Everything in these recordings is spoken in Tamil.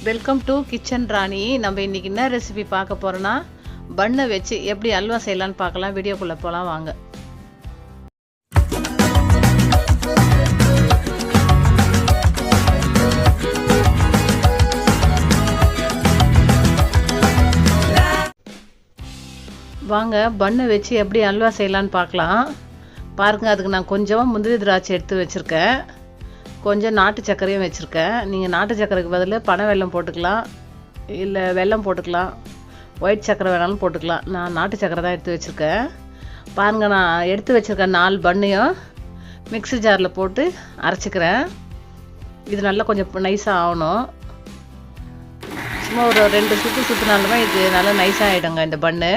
வெல்கம் டு கிச்சன் ராணி. நம்ம இன்னைக்கு என்ன ரெசிபி பார்க்க போறோம்னா பன்னை வச்சு எப்படி அல்வா செய்யலாம்னு பார்க்கலாம். வீடியோக்குள்ள போலாம் வாங்க. வாங்க பன்னை வச்சு எப்படி அல்வா செய்யலாம்னு பார்க்கலாம். பாருங்க, அதுக்கு நான் கொஞ்சமாக முந்திரி திராட்சை எடுத்து வச்சுருக்கேன், கொஞ்சம் நாட்டு சர்க்கரையும் வச்சுருக்கேன். நீங்கள் நாட்டு சர்க்கரைக்கு பதில் பனை வெல்லம் போட்டுக்கலாம், இல்லை வெல்லம் போட்டுக்கலாம், ஒயிட் சர்க்கரை வேணாலும் போட்டுக்கலாம். நான் நாட்டு சர்க்கரை தான் எடுத்து வச்சுருக்கேன். பாருங்கள், நான் எடுத்து வச்சுருக்கேன் 4 பன்னையும் மிக்ஸி ஜாரில் போட்டு அரைச்சிக்கிறேன். இது நல்லா கொஞ்சம் நைஸாக ஆகணும். சும்மா ஒரு 2 சுற்று சுற்றினாலுமே இது நல்லா நைஸாக ஆகிடுங்க இந்த பன்னு.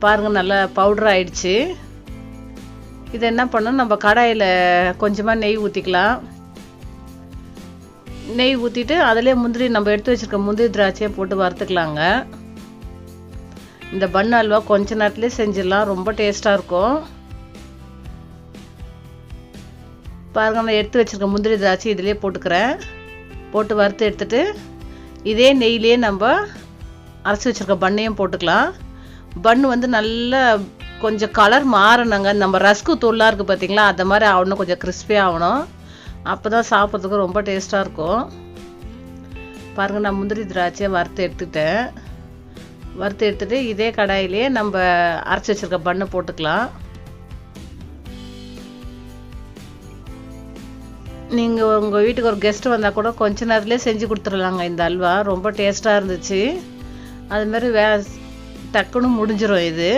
பாருங்கள், நல்லா பவுடர் ஆகிடுச்சு. இதை என்ன பண்ணணும், நம்ம கடாயில் கொஞ்சமாக நெய் ஊற்றிக்கலாம். நெய் ஊற்றிட்டு அதிலே முந்திரி, நம்ம எடுத்து வச்சுருக்க முந்திரி திராட்சையை போட்டு வறுத்துக்கலாங்க. இந்த பன் அல்வா கொஞ்ச நேரத்துலேயே செஞ்சிடலாம், ரொம்ப டேஸ்ட்டாக இருக்கும். பாருங்கள், நான் எடுத்து வச்சுருக்க முந்திரி திராட்சை இதிலே போட்டுக்கிறேன். போட்டு வறுத்து எடுத்துட்டு இதே நெய்லேயே நம்ம அரைச்சி வச்சுருக்க பன்னையும் போட்டுக்கலாம். பன் வந்து நல்லா கொஞ்சம் கலர் மாறணுங்க. நம்ம ரஸ்கு தூளாக இருக்குது பார்த்தீங்களா, அந்த மாதிரி ஆகணும், கொஞ்சம் கிறிஸ்பியாக ஆகணும். அப்போ தான் சாப்பிட்றதுக்கு ரொம்ப டேஸ்ட்டாக இருக்கும். பாருங்கள், நான் முந்திரி திராட்சையை வறுத்து எடுத்துட்டு இதே கடாயிலே நம்ம அரைச்சி வச்சுருக்க பண்ணை போட்டுக்கலாம். நீங்கள் உங்கள் வீட்டுக்கு ஒரு கெஸ்ட்டு வந்தால் கூட கொஞ்ச நேரத்துலேயே செஞ்சு கொடுத்துடலாங்க. இந்த அல்வா ரொம்ப டேஸ்ட்டாக இருந்துச்சு. அதுமாரி டக்குன்னு முடிஞ்சிடும் இது.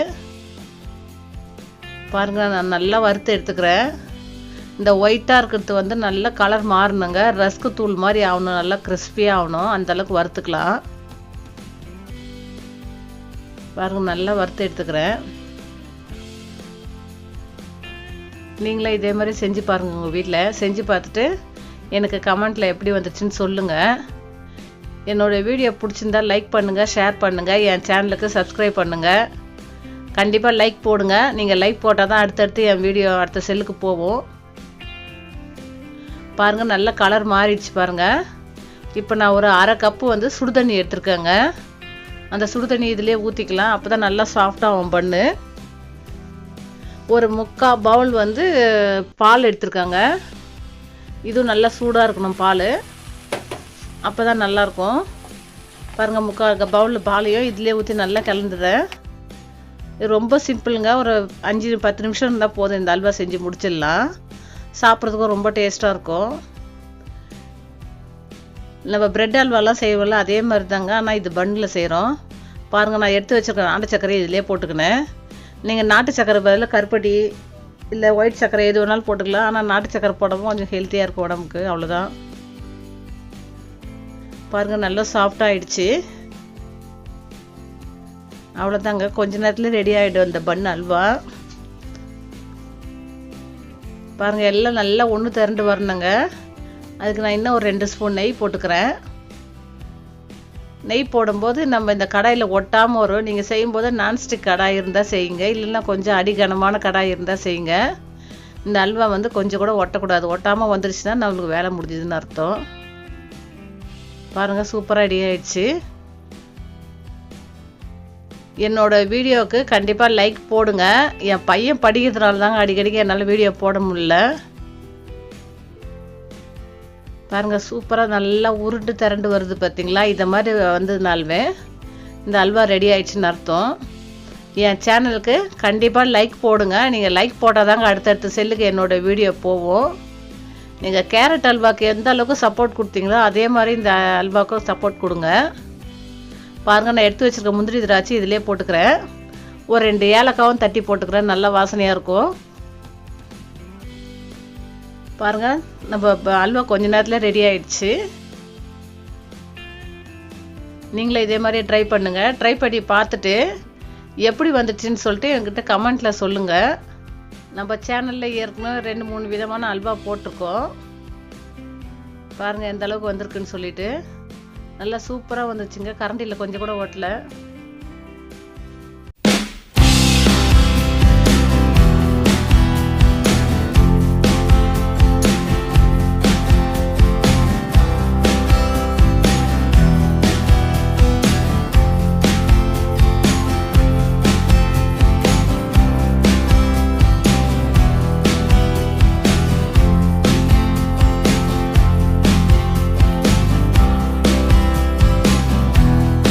பாருங்கள், நான் நல்லா வறுத்து எடுத்துக்கிறேன். இந்த ஒயிட்டாக இருக்கிறது வந்து நல்லா கலர் மாறணுங்க, ரஸ்கு தூள் மாதிரி ஆகணும், நல்லா கிறிஸ்பியாக ஆகணும், அந்தளவுக்கு வறுத்துக்கலாம். பாருங்கள், நல்லா வறுத்து எடுத்துக்கிறேன். நீங்களே இதே மாதிரி செஞ்சு பாருங்கள். உங்கள் வீட்டில் செஞ்சு பார்த்துட்டு எனக்கு கமெண்ட்டில் எப்படி வந்துச்சுன்னு சொல்லுங்கள். என்னோடய வீடியோ பிடிச்சிருந்தா லைக் பண்ணுங்கள், ஷேர் பண்ணுங்கள், என் சேனலுக்கு சப்ஸ்கிரைப் பண்ணுங்கள். கண்டிப்பாக லைக் போடுங்க. நீங்கள் லைக் போட்டால் தான் அடுத்தடுத்து என் வீடியோ அடுத்த செல்லுக்கு போகும். பாருங்கள், நல்ல கலர் மாறிடுச்சு பாருங்கள். இப்போ நான் ஒரு 1/2 கப்பு வந்து சுடுதண்ணி எடுத்துருக்கேங்க. அந்த சுடுதண்ணி இதிலே ஊற்றிக்கலாம், அப்போ தான் நல்லா சாஃப்டாகும் பண்ணு. ஒரு 3/4 பவுல் வந்து பால் எடுத்துருக்காங்க. இதுவும் நல்லா சூடாக இருக்கணும் பால், அப்போ தான் நல்லாயிருக்கும். பாருங்கள், 3/4 பவுலில் பாலையும் இதிலே ஊற்றி நல்லா கலந்துடுறேன். இது ரொம்ப சிம்பிளுங்க. ஒரு 5-10 நிமிஷம் இருந்தால் போதும், இந்த அல்வா செஞ்சு முடிச்சிடலாம். சாப்பிட்றதுக்கும் ரொம்ப டேஸ்ட்டாக இருக்கும். நம்ம பிரெட் அல்வாலாம் செய்வோம்ல, அதே மாதிரி தாங்க, ஆனால் இது பன்னில் செய்கிறோம். பாருங்கள், நான் எடுத்து வச்சுருக்கேன் நாட்டு சர்க்கரை இதிலே போட்டுக்கினேன். நீங்கள் நாட்டு சர்க்கரை பதில் கருப்பட்டி இல்லை ஒயிட் சர்க்கரை எது வேணாலும் போட்டுக்கலாம். ஆனால் நாட்டு சர்க்கரை போடவும் கொஞ்சம் ஹெல்த்தியாக இருக்கும் உடம்புக்கு, அவ்வளோதான். பாருங்கள், நல்லா சாஃப்டாகிடுச்சு. அவ்வளோதாங்க, கொஞ்ச நேரத்தில் ரெடி ஆகிடும் இந்த பன் அல்வா. பாருங்கள், எல்லாம் நல்லா ஒன்று திரண்டு வரணுங்க. அதுக்கு நான் இன்னும் ஒரு 2 ஸ்பூன் நெய் போட்டுக்கிறேன். நெய் போடும்போது நம்ம இந்த கடாயில் ஒட்டாமல் வரும். நீங்கள் செய்யும்போது நான்ஸ்டிக் கடாய் இருந்தால் செய்யுங்க, இல்லைன்னா கொஞ்சம் அடிகனமான கடாய் இருந்தால் செய்யுங்க. இந்த அல்வா வந்து கொஞ்சம் கூட ஒட்டக்கூடாது. ஒட்டாமல் வந்துருச்சுன்னா நம்மளுக்கு வேலை முடிஞ்சதுன்னு அர்த்தம். பாருங்கள், சூப்பராக ரெடி ஆகிடுச்சு. என்னோட வீடியோவுக்கு கண்டிப்பாக லைக் போடுங்க. என் பையன் படிக்கிறதுனால தாங்க அடிக்கடிக்கு என்னால் வீடியோ போட முடியல. பாருங்கள், சூப்பராக நல்லா உருண்டு திரண்டு வருது பார்த்தீங்களா. இதை மாதிரி வந்ததுனாலுமே இந்த அல்வா ரெடி ஆயிடுச்சுன்னு அர்த்தம். என் சேனலுக்கு கண்டிப்பாக லைக் போடுங்க. நீங்கள் லைக் போட்டால் தாங்க அடுத்தடுத்த செல்லுக்கு என்னோடய வீடியோ போகும். நீங்கள் கேரட் அல்வாவுக்கு எந்த அளவுக்கு சப்போர்ட் கொடுத்தீங்களோ அதே மாதிரி இந்த அல்வாவுக்கும் சப்போர்ட் கொடுங்க. பாருங்கள், நான் எடுத்து வச்சுருக்க முந்திரி திராட்சை இதிலே போட்டுக்கிறேன். ஒரு 2 ஏலக்காவும் தட்டி போட்டுக்கிறேன், நல்லா வாசனையாக இருக்கும். பாருங்கள், நம்ம அல்வா கொஞ்ச நேரத்தில் ரெடி ஆகிடுச்சு. நீங்களே இதே மாதிரி ட்ரை பண்ணுங்கள். ட்ரை பண்ணி பார்த்துட்டு எப்படி வந்துச்சுன்னு சொல்லிட்டு என்கிட்ட கமெண்ட்டில் சொல்லுங்கள். நம்ம சேனலில் ஏற்கனவே 2-3 விதமான அல்வா போட்டிருக்கோம். பாருங்கள் எந்த அளவுக்கு வந்திருக்குன்னு சொல்லிட்டு. நல்லா சூப்பராக வந்துச்சுங்க. கரண்டியில் கொஞ்சம் கூட ஓட்டலை.